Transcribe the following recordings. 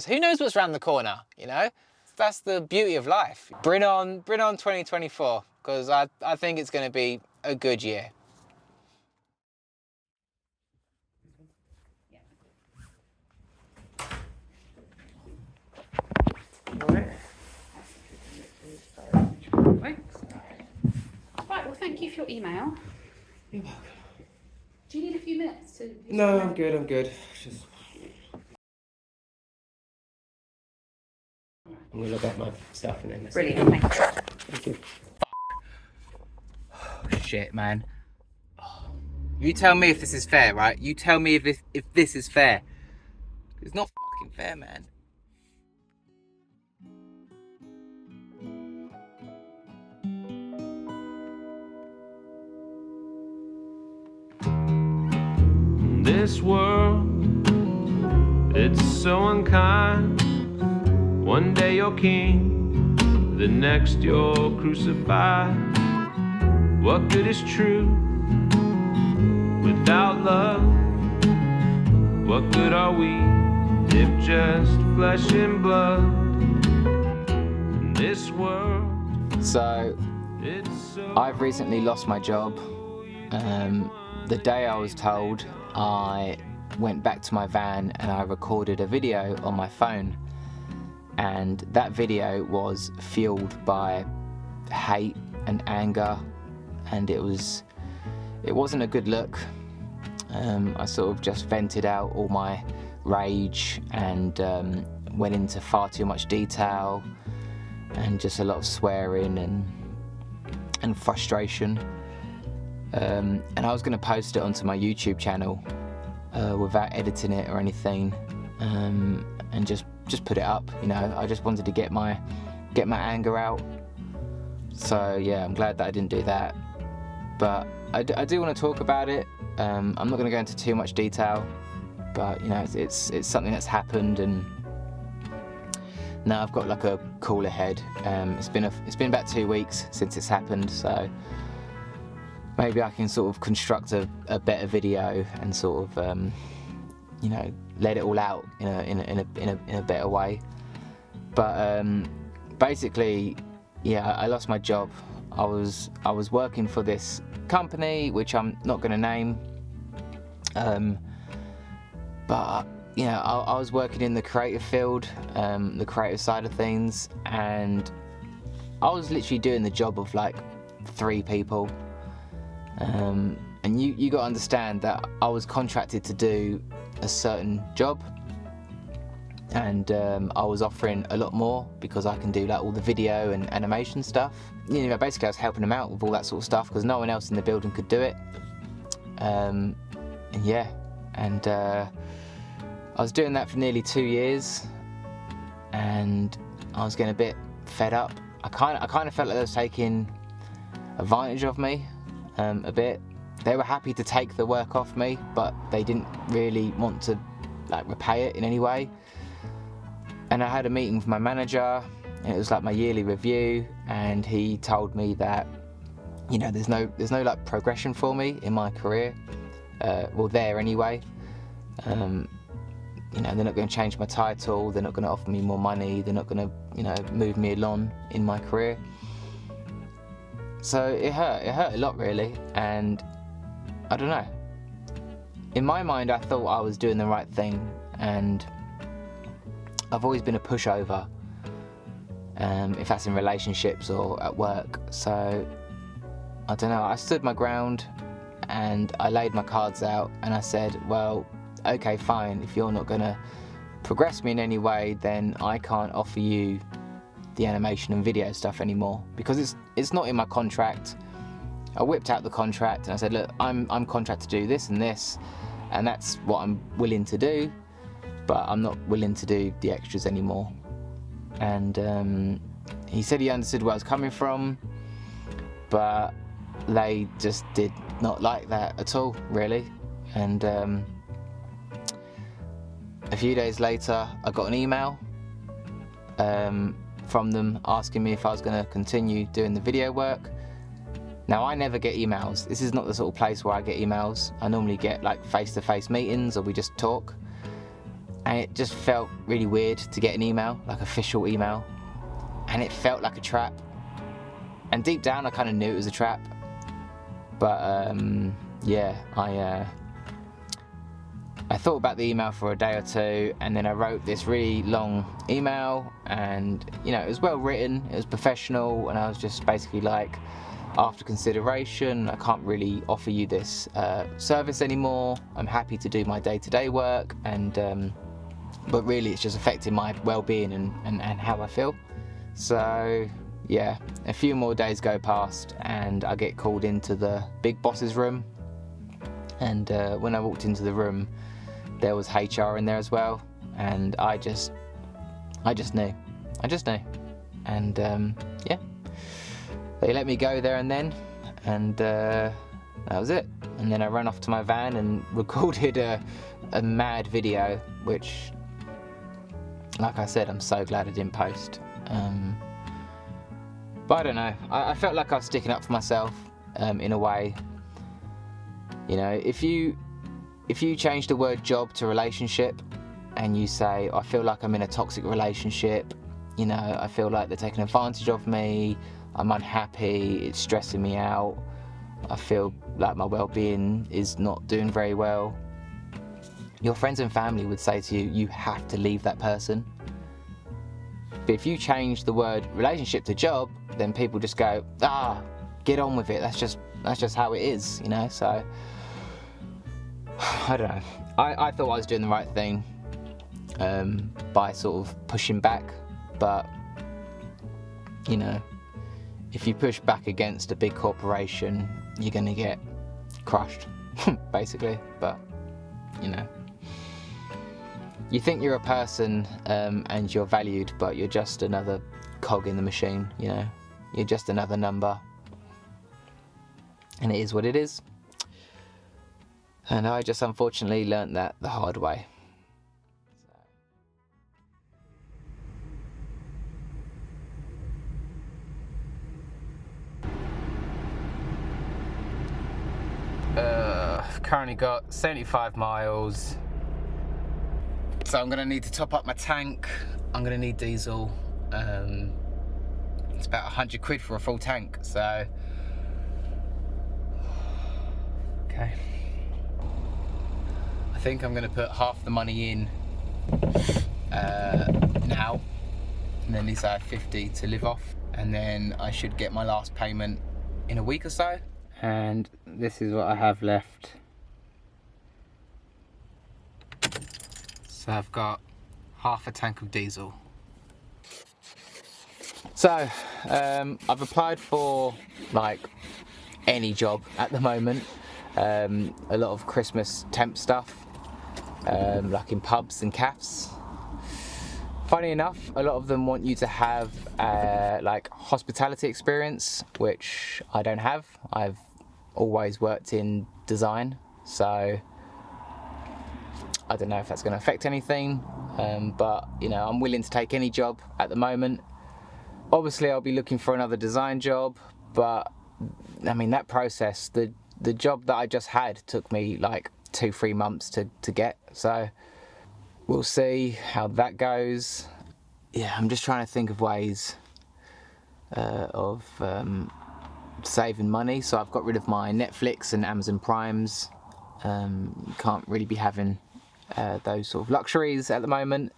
Who knows what's around the corner, you know? That's the beauty of life. Bring on 2024, because I think it's going to be a good year. Right. Right, well, thank you for your email. You're welcome. Do you need a few minutes to... No, I'm good. Just... I'm gonna look at my stuff and then... Brilliant, thank you. Thank you. Oh, shit, man. You tell me if this is fair, right? You tell me if this is fair. It's not fucking fair, man. This world, it's so unkind. One day you're king, the next you're crucified. What good is truth without love? What good are we if just flesh and blood? In this world, So, it's so I've recently lost my job. The day I was told, I went back to my van and I recorded a video on my phone, and that video was fueled by hate and anger, and it wasn't a good look. I sort of just vented out all my rage and went into far too much detail and just a lot of swearing and frustration. And I was going to post it onto my YouTube channel without editing it or anything, and just put it up. You know, I just wanted to get my anger out. So yeah, I'm glad that I didn't do that. But I do want to talk about it. I'm not going to go into too much detail, but you know, it's something that's happened, and now I've got like a cooler head. It's been about 2 weeks since it's happened, so maybe I can sort of construct a better video and sort of you know, let it all out in a better way. But basically, yeah, I lost my job. I was working for this company which I'm not going to name, but you know, I was working in the creative field, the creative side of things, and I was literally doing the job of like 3 people. And you got to understand that I was contracted to do a certain job, and I was offering a lot more because I can do like all the video and animation stuff. You know, basically I was helping them out with all that sort of stuff because no one else in the building could do it. And yeah, and I was doing that for nearly 2 years, and I was getting a bit fed up. I kind of felt like they was taking advantage of me. A bit. They were happy to take the work off me, but they didn't really want to like repay it in any way. And I had a meeting with my manager, and it was like my yearly review, and he told me that, you know, there's no like progression for me in my career. Well, there anyway. You know, they're not going to change my title. They're not going to offer me more money. They're not going to, you know, move me along in my career. So it hurt a lot really, and I don't know. In my mind, I thought I was doing the right thing, and I've always been a pushover, if that's in relationships or at work. So I don't know, I stood my ground and I laid my cards out, and I said, well, okay, fine, if you're not going to progress me in any way, then I can't offer you the animation and video stuff anymore, because it's not in my contract. I whipped out the contract and I said, look, I'm contracted to do this and this, and that's what I'm willing to do, but I'm not willing to do the extras anymore. And he said he understood where I was coming from, but they just did not like that at all, really. And a few days later I got an email from them asking me if I was going to continue doing the video work. Now, I never get emails. This is not the sort of place where I get emails. I normally get like face-to-face meetings, or we just talk. and it just felt really weird to get an email, like official email, and it felt like a trap. And deep down, I kind of knew it was a trap, but yeah, I thought about the email for a day or two, and then I wrote this really long email, and you know, it was well written, it was professional, and I was just basically like, after consideration, I can't really offer you this service anymore. I'm happy to do my day-to-day work, and but really it's just affecting my well-being and how I feel. So yeah, a few more days go past and I get called into the big boss's room, and when I walked into the room, there was HR in there as well, and I just knew, and yeah, they let me go there and then, and that was it. And then I ran off to my van and recorded a mad video, which, like I said, I'm so glad I didn't post. But I don't know, I felt like I was sticking up for myself in a way. You know, if you change the word job to relationship and you say, I feel like I'm in a toxic relationship, you know, I feel like they're taking advantage of me, I'm unhappy, it's stressing me out, I feel like my well-being is not doing very well, your friends and family would say to you, you have to leave that person. But if you change the word relationship to job, then people just go, get on with it, that's just how it is, you know. So I don't know, I thought I was doing the right thing by sort of pushing back, but you know, if you push back against a big corporation, you're gonna get crushed, basically. But you know, you think you're a person and you're valued, but you're just another cog in the machine, you know, you're just another number, and it is what it is. And I just unfortunately learnt that the hard way. I've currently got 75 miles. So I'm gonna need to top up my tank. I'm gonna need diesel. It's about 100 quid for a full tank, so. Okay. I think I'm gonna put half the money in now, and then at least I have 50 to live off, and then I should get my last payment in a week or so. And this is what I have left. So I've got half a tank of diesel. So I've applied for like any job at the moment. A lot of Christmas temp stuff, like in pubs and cafes. Funny enough, a lot of them want you to have like hospitality experience, which I don't have. I've always worked in design, so I don't know if that's going to affect anything, but you know, I'm willing to take any job at the moment. Obviously I'll be looking for another design job, but I mean, that process, the job that I just had took me like 2-3 months to get, so we'll see how that goes. Yeah, I'm just trying to think of ways of saving money. So I've got rid of my Netflix and Amazon Primes. You can't really be having those sort of luxuries at the moment.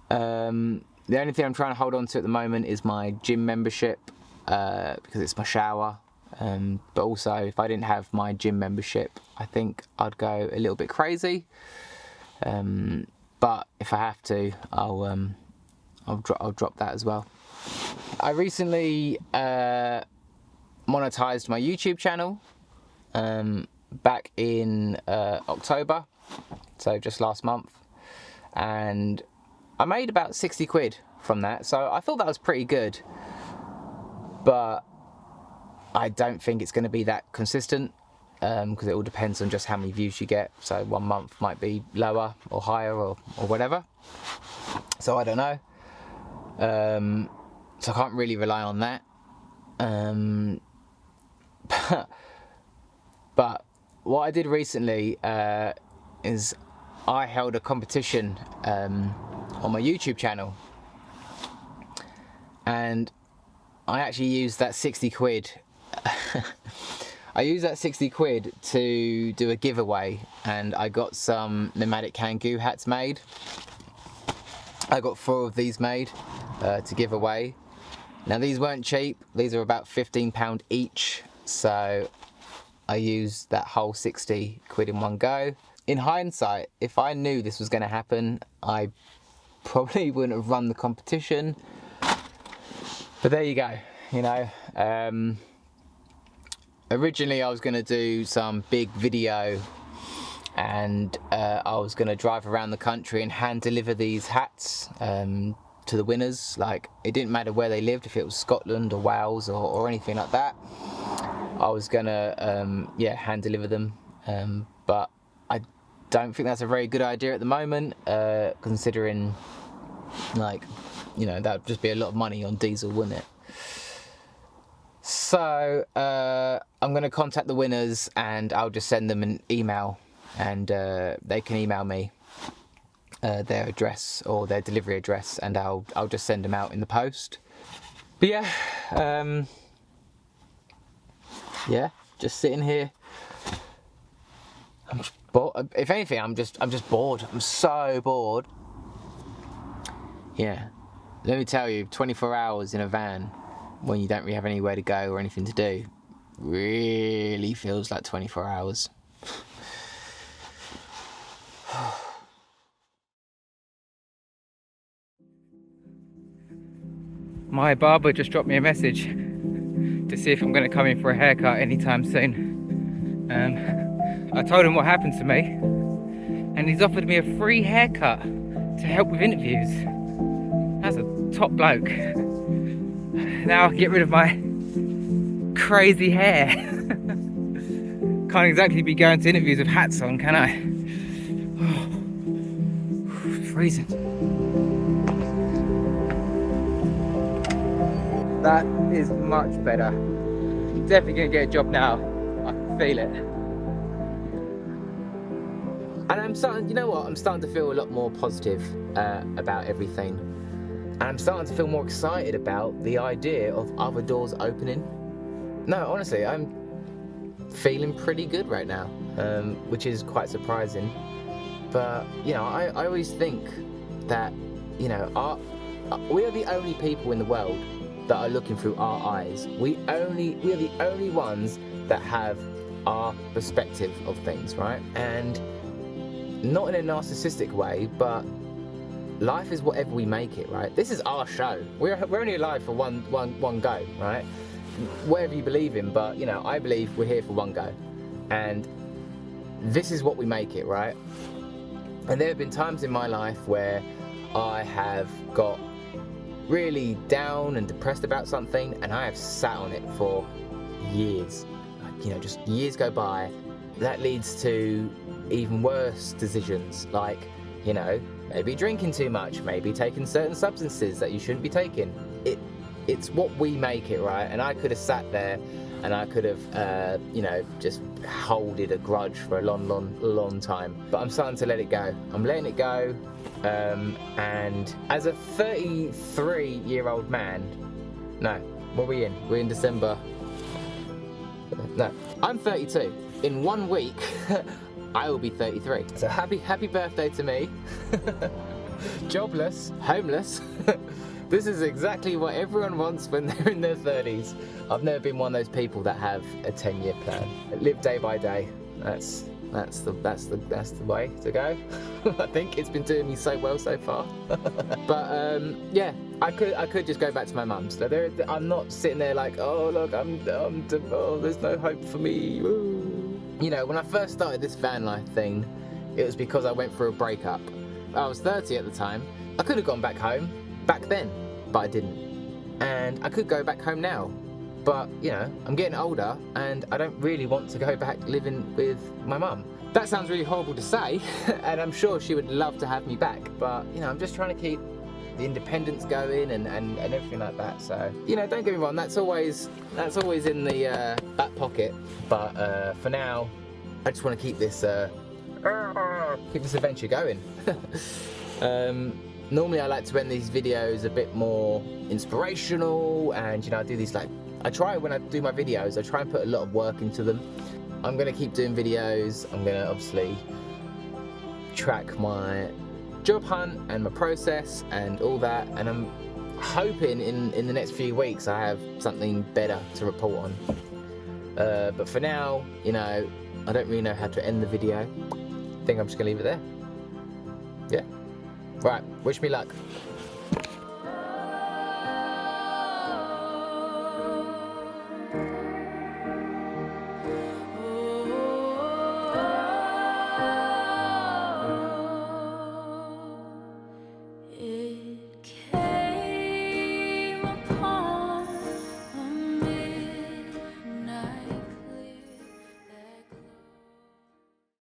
The only thing I'm trying to hold on to at the moment is my gym membership, because it's my shower. But also, if I didn't have my gym membership, I think I'd go a little bit crazy. But if I have to, I'll drop that as well. I recently monetized my YouTube channel back in October, so just last month, and I made about 60 quid from that, so I thought that was pretty good, but I don't think it's going to be that consistent, because it all depends on just how many views you get. So 1 month might be lower or higher or whatever, so I don't know. So I can't really rely on that. But what I did recently is I held a competition on my YouTube channel, and I actually used that 60 quid. I used that 60 quid to do a giveaway, and I got some Nomadic Kangoo hats made. I got 4 of these made to give away. Now these weren't cheap, these are about £15 each, so I used that whole 60 quid in one go. In hindsight, if I knew this was going to happen, I probably wouldn't have run the competition. But there you go, you know. Originally I was going to do some big video, and I was going to drive around the country and hand deliver these hats to the winners. Like, it didn't matter where they lived, if it was Scotland or Wales or anything like that. I was going to yeah, hand deliver them, but I don't think that's a very good idea at the moment, considering, like, you know, that would just be a lot of money on diesel, wouldn't it? So I'm going to contact the winners, and I'll just send them an email, and they can email me their address or their delivery address, and I'll just send them out in the post. But yeah, yeah, just sitting here. I'm just bored. If anything, I'm just bored. I'm so bored. Yeah, let me tell you, 24 hours in a van when you don't really have anywhere to go or anything to do really feels like 24 hours. My barber just dropped me a message to see if I'm going to come in for a haircut anytime soon. I told him what happened to me, and he's offered me a free haircut to help with interviews. That's a top bloke. Now I can get rid of my crazy hair. Can't exactly be going to interviews with hats on, can I? Oh, freezing. That is much better. Definitely gonna get a job now. I can feel it. And I'm starting, you know what, I'm starting to feel a lot more positive about everything. And I'm starting to feel more excited about the idea of other doors opening. No, honestly, I'm feeling pretty good right now, which is quite surprising. But, you know, I always think that, you know, we are the only people in the world that are looking through our eyes. We are the only ones that have our perspective of things, right? And not in a narcissistic way, but life is whatever we make it, right? This is our show. We're only alive for one go, right? Whatever you believe in, but, you know, I believe we're here for one go. And this is what we make it, right? And there have been times in my life where I have got really down and depressed about something, and I have sat on it for years. Like, you know, just years go by. That leads to even worse decisions, like, you know, maybe drinking too much, maybe taking certain substances that you shouldn't be taking. It's what we make it, right? And I could have sat there and I could have, you know, just holded a grudge for a long time. But I'm starting to let it go. I'm letting it go. And as a 33-year-old man, no, what are we in? We're in December. No, I'm 32. In 1 week, I will be 33. So happy birthday to me. Jobless, homeless. This is exactly what everyone wants when they're in their 30s. I've never been one of those people that have a 10-year plan. Live day by day. That's the way to go. I think it's been doing me so well so far. But yeah, I could just go back to my mum's. So I'm not sitting there like, oh look, oh, there's no hope for me. Woo. You know, when I first started this van life thing, it was because I went through a breakup. I was 30 at the time. I could have gone back home back then, but I didn't. And I could go back home now, but, you know, I'm getting older and I don't really want to go back living with my mum. That sounds really horrible to say, and I'm sure she would love to have me back, but, you know, I'm just trying to keep the independence going and everything like that. So, you know, don't get me wrong, that's always in the back pocket, but for now I just want to keep this keep this adventure going. Normally I like to end these videos a bit more inspirational, and you know, I do these like, I try when I do my videos, I try and put a lot of work into them. I'm gonna keep doing videos. I'm gonna obviously track my job hunt and my process and all that, and I'm hoping in the next few weeks I have something better to report on. But for now, you know, I don't really know how to end the video. I think I'm just gonna leave it there. Yeah. Right, wish me luck.